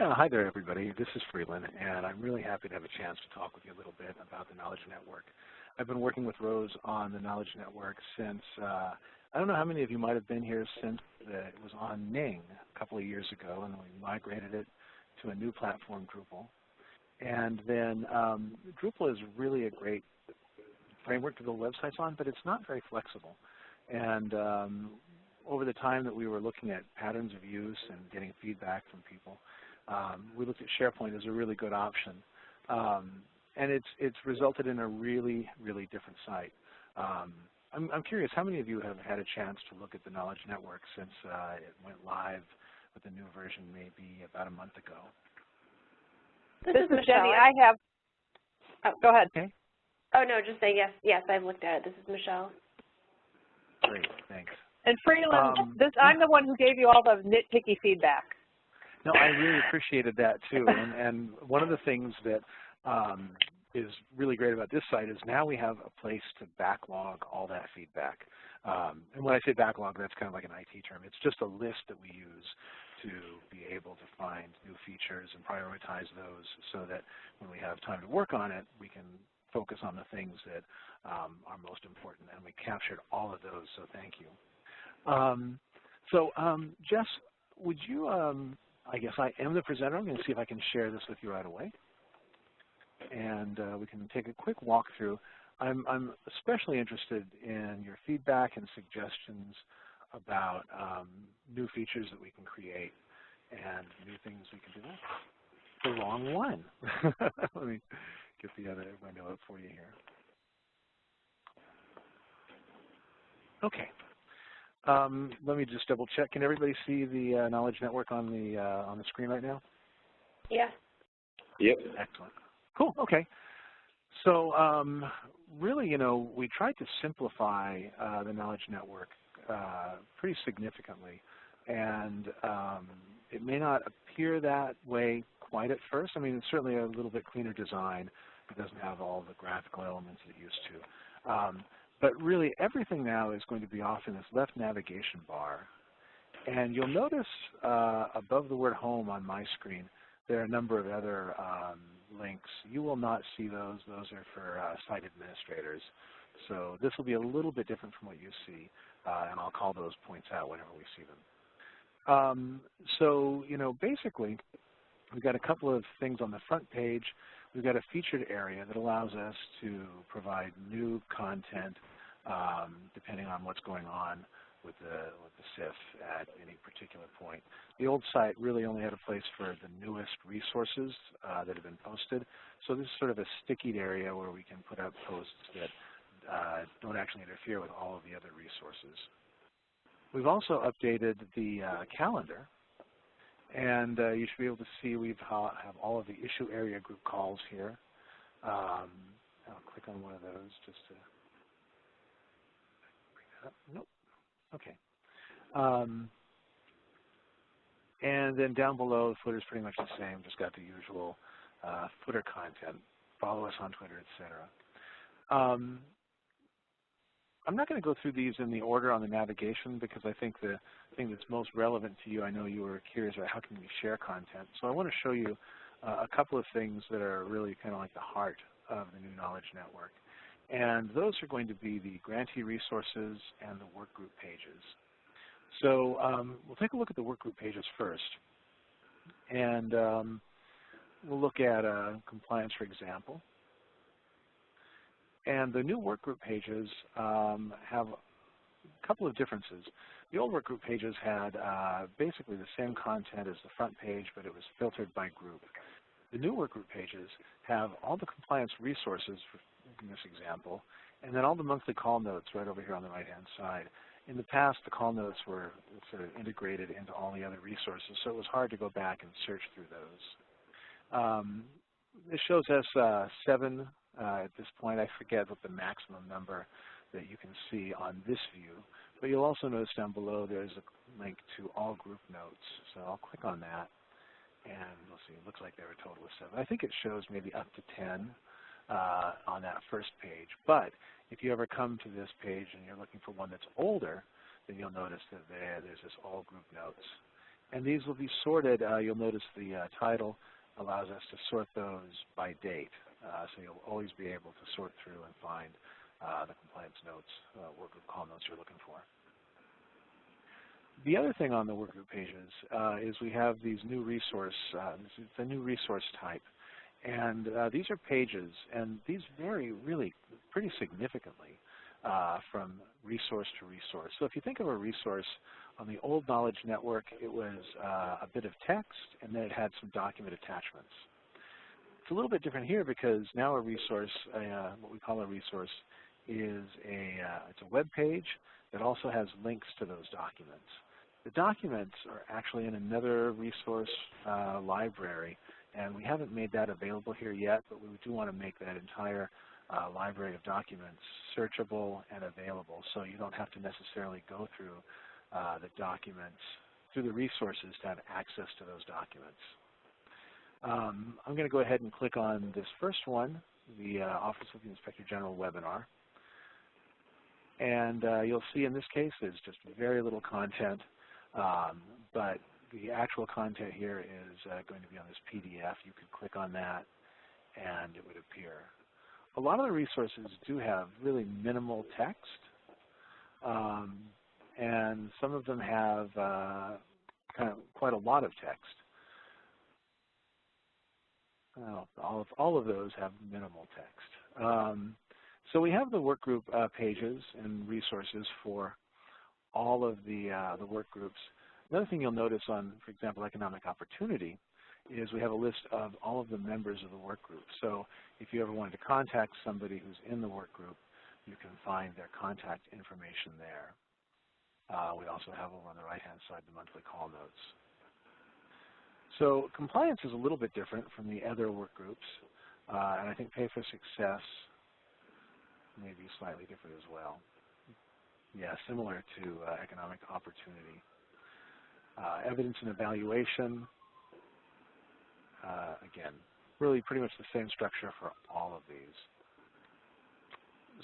Hi there, everybody. This is Freeland, and I'm really happy to have a chance to talk with you a little bit about the Knowledge Network. I've been working with Rose on the Knowledge Network since, I don't know how many of you might have been here since it was on Ning a couple of years ago, and we migrated it to a new platform, Drupal. And then Drupal is really a great framework to build websites on, but it's not very flexible. And over the time that we were looking at patterns of use and getting feedback from people, we looked at SharePoint as a really good option. And it's resulted in a really, really different site. I'm curious, how many of you have had a chance to look at the Knowledge Network since it went live with the new version maybe about a month ago? This is Michelle. Jenny, I have. Oh, go ahead. Okay. Oh, no, just say yes. Yes, I've looked at it. This is Michelle. Great, thanks. And Freeland, I'm the one who gave you all the nitpicky feedback. No, I really appreciated that too. And one of the things that is really great about this site is now we have a place to backlog all that feedback. And when I say backlog, that's kind of like an IT term. It's just a list that we use to be able to find new features and prioritize those so that when we have time to work on it, we can focus on the things that are most important. And we captured all of those, so thank you. Jess, would you, I guess I am the presenter. I'm going to see if I can share this with you right away. And we can take a quick walkthrough. I'm especially interested in your feedback and suggestions about new features that we can create and new things we can do next. The wrong one. Let me get the other window up for you here. Okay. Let me just double check. Can everybody see the Knowledge Network on the screen right now? Yeah. Yep. Excellent. Cool. Okay. So really, you know, we tried to simplify the Knowledge Network pretty significantly, and it may not appear that way quite at first. I mean, it's certainly a little bit cleaner design. It doesn't have all the graphical elements it used to. But really, everything now is going to be off in this left navigation bar. And you'll notice above the word home on my screen, there are a number of other links. You will not see those. Those are for site administrators. So this will be a little bit different from what you see, and I'll call those points out whenever we see them. So, you know, basically, we've got a couple of things on the front page. We've got a featured area that allows us to provide new content depending on what's going on with the SIF at any particular point. The old site really only had a place for the newest resources that have been posted. So this is sort of a stickied area where we can put out posts that don't actually interfere with all of the other resources. We've also updated the calendar. And you should be able to see we have all of the issue area group calls here. I'll click on one of those just to bring that up. Nope. Okay. And then down below, the footer is pretty much the same. Just got the usual footer content. Follow us on Twitter, etc. I'm not going to go through these in the order on the navigation because I think the thing that's most relevant to you, I know you were curious about how can we share content. So I want to show you a couple of things that are really kind of like the heart of the new Knowledge Network. And those are going to be the grantee resources and the workgroup pages. So we'll take a look at the workgroup pages first. And we'll look at compliance, for example. And the new workgroup pages have a couple of differences. The old workgroup pages had basically the same content as the front page, but it was filtered by group. The new workgroup pages have all the compliance resources, in this example, and then all the monthly call notes right over here on the right-hand side. In the past, the call notes were sort of integrated into all the other resources, so it was hard to go back and search through those. This shows us 7 at this point. I forget what the maximum number that you can see on this view, but you'll also notice down below there's a link to all group notes. So I'll click on that, and we'll see. It looks like there are a total of 7. I think it shows maybe up to 10 on that first page. But if you ever come to this page and you're looking for one that's older, then you'll notice that there's this all group notes. And these will be sorted. You'll notice the title allows us to sort those by date. So you'll always be able to sort through and find the compliance notes, workgroup call notes you're looking for. The other thing on the workgroup pages is we have these new resource, it's a new resource type. And these are pages, and these vary really pretty significantly from resource to resource. So if you think of a resource on the old knowledge network, it was a bit of text, and then it had some document attachments. It's a little bit different here because now a resource, what we call a resource, is it's a web page that also has links to those documents. The documents are actually in another resource library, and we haven't made that available here yet, but we do want to make that entire library of documents searchable and available, so you don't have to necessarily go through the documents, through the resources to have access to those documents. I'm going to go ahead and click on this first one, the Office of the Inspector General webinar. And you'll see in this case there's just very little content, but the actual content here is going to be on this PDF. You could click on that and it would appear. A lot of the resources do have really minimal text, and some of them have kind of quite a lot of text. All of those have minimal text. So we have the workgroup pages and resources for all of the work groups. Another thing you'll notice on, for example, economic opportunity is we have a list of all of the members of the work group. So if you ever wanted to contact somebody who's in the work group, you can find their contact information there. We also have over on the right-hand side the monthly call notes. So compliance is a little bit different from the other work groups, and I think pay for success may be slightly different as well. Yeah, similar to economic opportunity. Evidence and evaluation, again, really pretty much the same structure for all of these.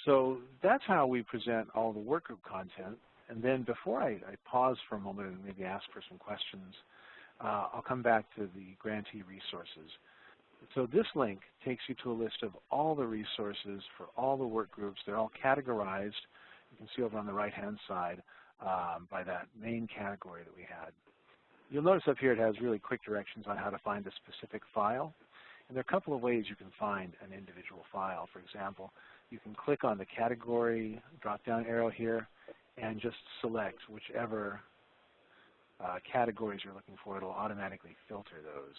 So that's how we present all the workgroup content. And then before I pause for a moment and maybe ask for some questions, I'll come back to the grantee resources. So this link takes you to a list of all the resources for all the work groups. They're all categorized. You can see over on the right-hand side by that main category that we had. You'll notice up here it has really quick directions on how to find a specific file. And there are a couple of ways you can find an individual file. For example, you can click on the category drop-down arrow here and just select whichever categories you're looking for. It'll automatically filter those.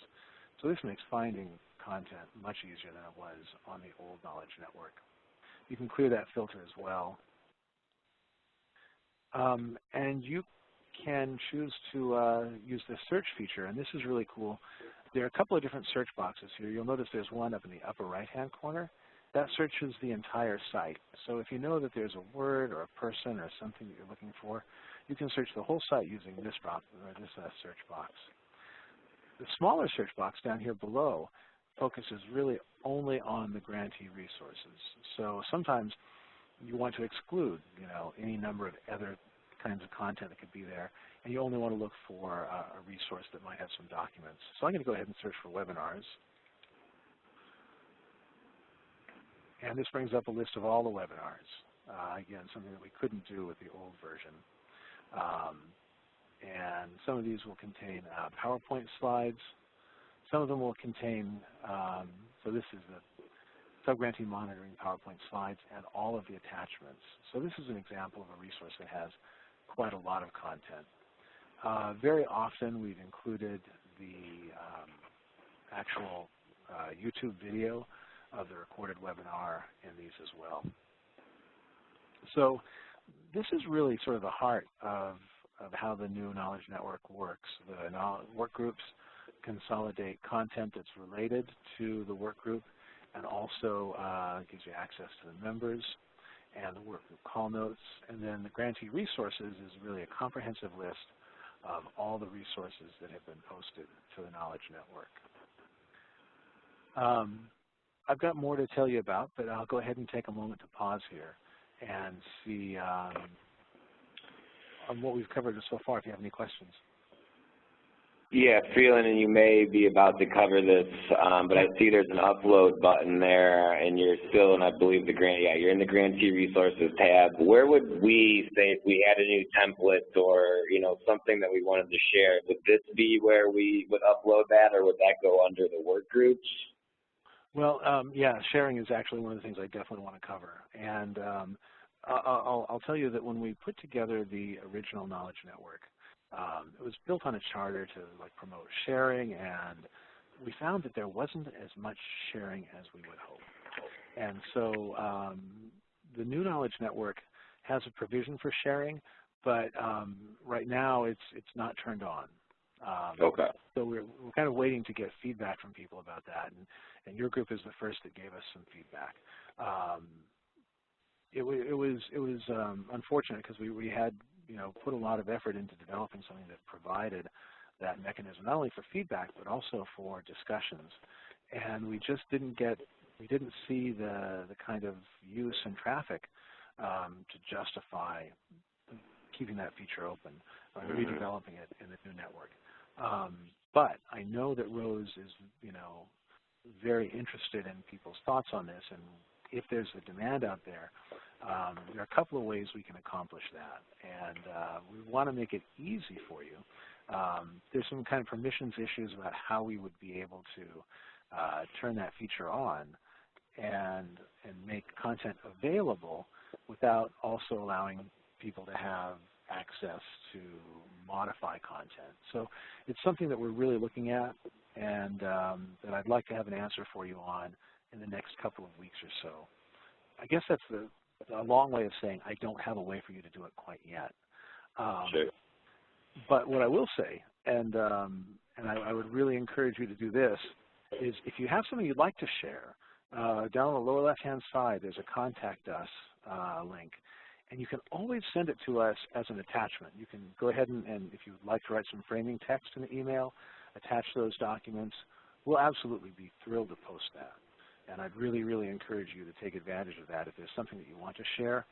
So this makes finding content much easier than it was on the old knowledge network. You can clear that filter as well. And you can choose to use the search feature, and this is really cool. There are a couple of different search boxes here. You'll notice there's one up in the upper right-hand corner. That searches the entire site. So if you know that there's a word or a person or something that you're looking for, you can search the whole site using this search box. The smaller search box down here below focuses really only on the grantee resources. So sometimes you want to exclude, any number of other kinds of content that could be there, and you only want to look for a resource that might have some documents. So I'm going to go ahead and search for webinars. And this brings up a list of all the webinars. Again, something that we couldn't do with the old version. And some of these will contain PowerPoint slides. Some of them will contain, so this is the sub-grantee monitoring PowerPoint slides and all of the attachments. So this is an example of a resource that has quite a lot of content. Very often we've included the actual YouTube video of the recorded webinar in these as well. So this is really sort of the heart of how the new knowledge network works. The work groups consolidate content that's related to the work group and also gives you access to the members and the work group call notes. And then the grantee resources is really a comprehensive list of all the resources that have been posted to the knowledge network. I've got more to tell you about, but I'll go ahead and take a moment to pause here and see on what we've covered so far if you have any questions. Yeah, feeling, and you may be about to cover this, but I see there's an upload button there, and you're still in, I believe, the grant. Yeah, you're in the grantee resources tab. Where would we say if we had a new template or something that we wanted to share? Would this be where we would upload that, or would that go under the work groups? Well, yeah, sharing is actually one of the things I definitely want to cover, and I'll tell you that when we put together the original Knowledge Network, it was built on a charter to promote sharing, and we found that there wasn't as much sharing as we would hope. And so the new Knowledge Network has a provision for sharing, but right now it's not turned on. Okay. So we're kind of waiting to get feedback from people about that, and your group is the first that gave us some feedback. It was unfortunate because we had put a lot of effort into developing something that provided that mechanism, not only for feedback but also for discussions, and we just didn't see the kind of use and traffic to justify keeping that feature open or redeveloping it in the new network. But I know that Rose is very interested in people's thoughts on this, and if there's a demand out there, there are a couple of ways we can accomplish that, and we want to make it easy for you. There's some kind of permissions issues about how we would be able to turn that feature on and make content available without also allowing people to have access to modify content. So it's something that we're really looking at, and that I'd like to have an answer for you on in the next couple of weeks or so. I guess that's a long way of saying I don't have a way for you to do it quite yet. Sure. But what I will say, and I would really encourage you to do this, is if you have something you'd like to share, down on the lower left-hand side there's a Contact Us link, and you can always send it to us as an attachment. You can go ahead and if you'd like to write some framing text in the email, attach those documents. We'll absolutely be thrilled to post that. And I'd really, really encourage you to take advantage of that. If there's something that you want to share,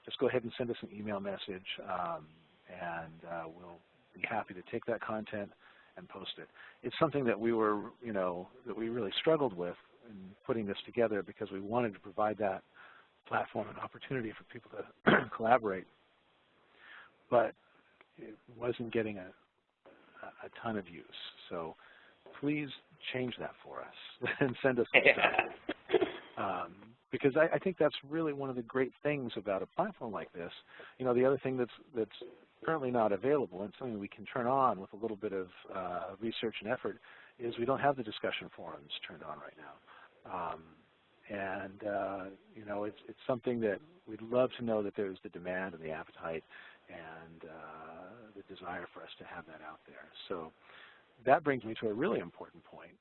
just go ahead and send us an email message, and we'll be happy to take that content and post it. It's something that we were, that we really struggled with in putting this together because we wanted to provide that platform and opportunity for people to collaborate, but it wasn't getting a ton of use. So please change that for us and send us some stuff. Because I think that's really one of the great things about a platform like this. The other thing that's currently not available and something we can turn on with a little bit of research and effort is we don't have the discussion forums turned on right now. It's something that we'd love to know that there's the demand and the appetite and the desire for us to have that out there. So that brings me to a really important point.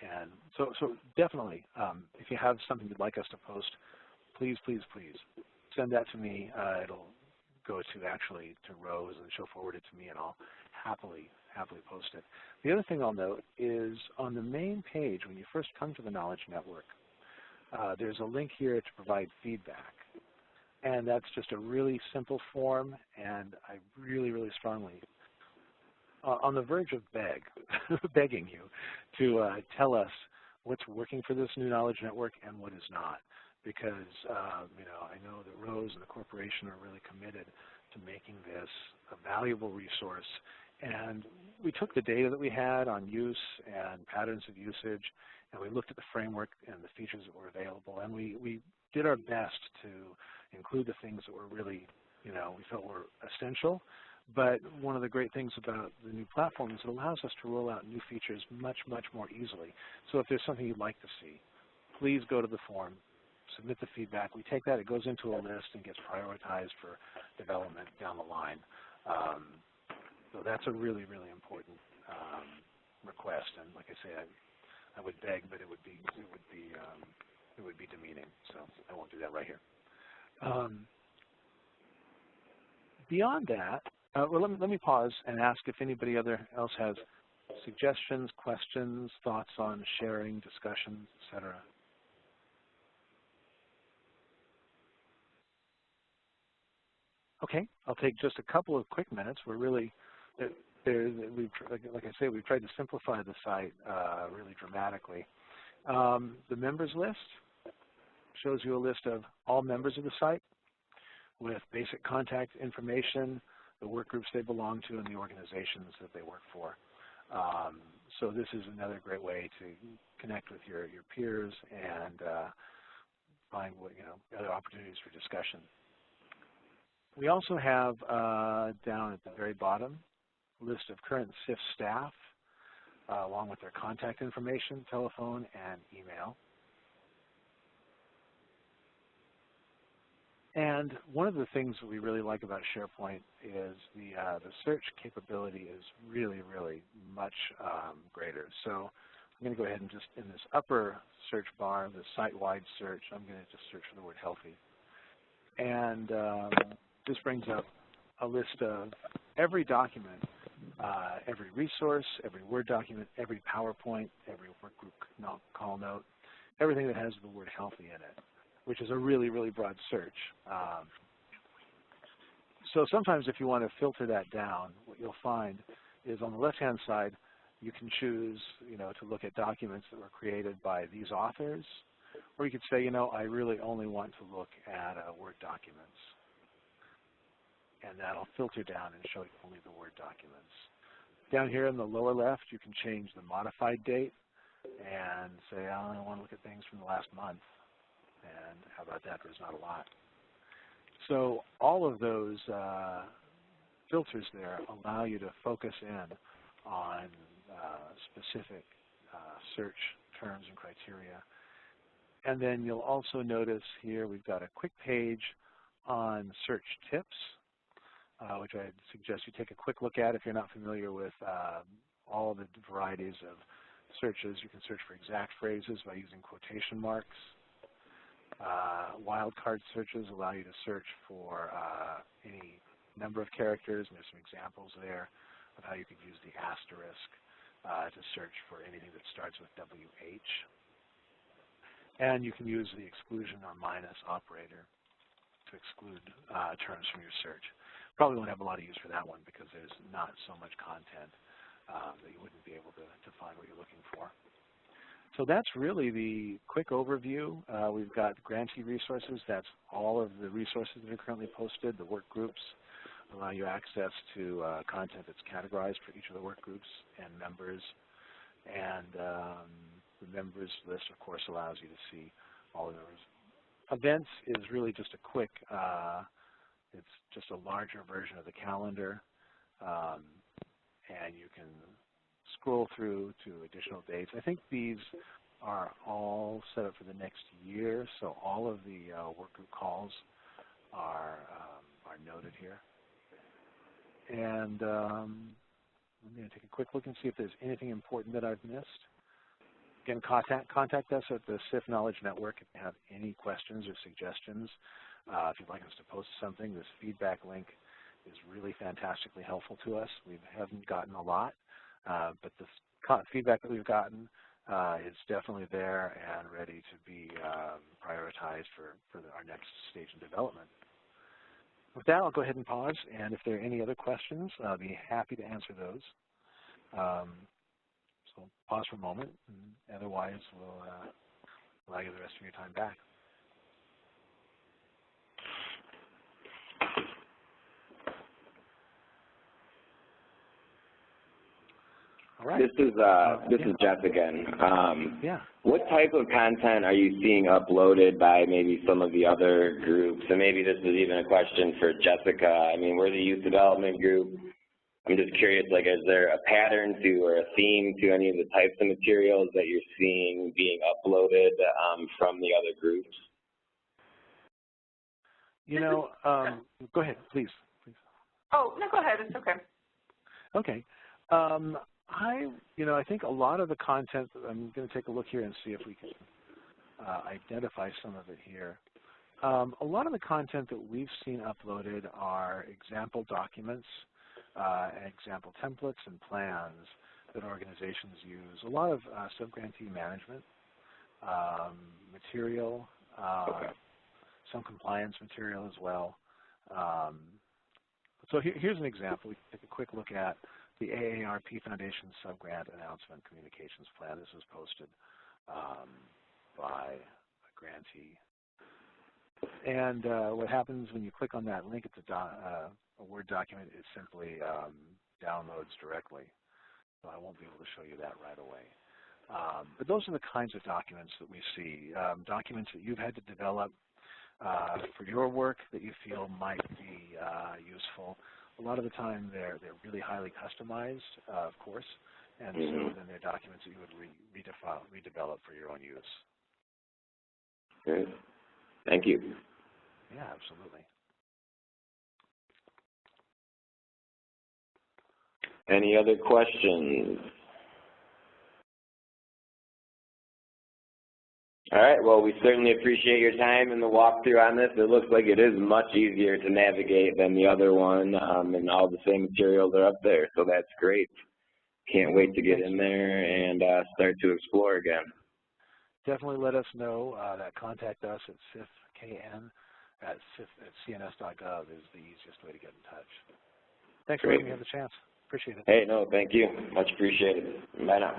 And so definitely, if you have something you'd like us to post, please, please, please send that to me. It'll go to Rose, and she'll forward it to me, and I'll happily post it. The other thing I'll note is on the main page, when you first come to the Knowledge Network, there's a link here to provide feedback. And that's just a really simple form, and I really, really strongly, on the verge of begging you to tell us what's working for this new Knowledge Network and what is not. Because, I know that Rose and the corporation are really committed to making this a valuable resource. And we took the data that we had on use and patterns of usage, and we looked at the framework and the features that were available, and we did our best to include the things that were really, we felt were essential. But one of the great things about the new platform is it allows us to roll out new features much, much more easily. So if there's something you'd like to see, please go to the forum, submit the feedback. We take that, it goes into a list and gets prioritized for development down the line. So that's a really, really important request. And like I say, I would beg, but it would be demeaning. So I won't do that right here. Beyond that, well, let me pause and ask if anybody else has suggestions, questions, thoughts on sharing, discussions, etc. Okay, I'll take just a couple of quick minutes. We're really, like I say, we've tried to simplify the site really dramatically. The members list shows you a list of all members of the site with basic contact information, the work groups they belong to, and the organizations that they work for. So this is another great way to connect with your peers and find other opportunities for discussion. We also have down at the very bottom a list of current SIF staff along with their contact information, telephone, and email. And one of the things that we really like about SharePoint is the search capability is really, really much greater. So I'm going to go ahead and just in this upper search bar, the site-wide search, I'm going to just search for the word healthy. And this brings up a list of every document, every resource, every Word document, every PowerPoint, every workgroup call note, everything that has the word healthy in it, which is a really, really broad search. So sometimes if you want to filter that down, what you'll find is on the left-hand side, you can choose, to look at documents that were created by these authors, or you could say, I really only want to look at Word documents. And that'll filter down and show you only the Word documents. Down here in the lower left, you can change the modified date and say, I only want to look at things from the last month. And how about that? There's not a lot. So all of those filters there allow you to focus in on specific search terms and criteria. And then you'll also notice here we've got a quick page on search tips, which I'd suggest you take a quick look at if you're not familiar with all the varieties of searches. You can search for exact phrases by using quotation marks. Wildcard searches allow you to search for any number of characters, and there's some examples there of how you could use the asterisk to search for anything that starts with WH. And you can use the exclusion or minus operator to exclude terms from your search. Probably won't have a lot of use for that one because there's not so much content that you wouldn't be able to find what you're looking for. So that's really the quick overview. We've got grantee resources. That's all of the resources that are currently posted. The work groups allow you access to content that's categorized for each of the work groups and members. And the members list, of course, allows you to see all of those. Events is really just a quick, it's just a larger version of the calendar. And you can scroll through to additional dates. I think these are all set up for the next year, so all of the work group calls are noted here. And I'm going to take a quick look and see if there's anything important that I've missed. Again, contact us at the SIF Knowledge Network if you have any questions or suggestions. If you'd like us to post something, this feedback link is really fantastically helpful to us. We haven't gotten a lot, but the feedback that we've gotten is definitely there and ready to be prioritized for our next stage in development. With that, I'll go ahead and pause, and if there are any other questions, I'll be happy to answer those. So pause for a moment, and otherwise we'll allow you the rest of your time back. All right. This is Jeff again. Yeah. What type of content are you seeing uploaded by maybe some of the other groups? And maybe this is even a question for Jessica. I mean, we're the youth development group. I'm just curious, like, is there a pattern to or a theme to any of the types of materials that you're seeing being uploaded from the other groups? You know, go ahead, please. Oh, no, go ahead. It's okay. Okay. I think a lot of the content, I'm going to take a look here and see if we can identify some of it here. A lot of the content that we've seen uploaded are example documents, example templates and plans that organizations use. A lot of sub-grantee management material, some compliance material as well. So here's an example. We can take a quick look at the AARP Foundation Subgrant Announcement Communications Plan. This was posted by a grantee. And what happens when you click on that link, it's a Word document. It simply downloads directly. So I won't be able to show you that right away. But those are the kinds of documents that we see, documents that you've had to develop for your work that you feel might be useful. A lot of the time they're really highly customized, of course, and so then they're documents that you would redevelop for your own use. Great. Thank you. Yeah, absolutely. Any other questions? All right, well, we certainly appreciate your time and the walkthrough on this. It looks like it is much easier to navigate than the other one, and all the same materials are up there, so that's great. Can't wait to get in there and start to explore again. Definitely let us know. Contact us at sifkn@cns.gov is the easiest way to get in touch. Thanks for letting me have the chance. Appreciate it. Hey, no, thank you. Much appreciated. Bye now.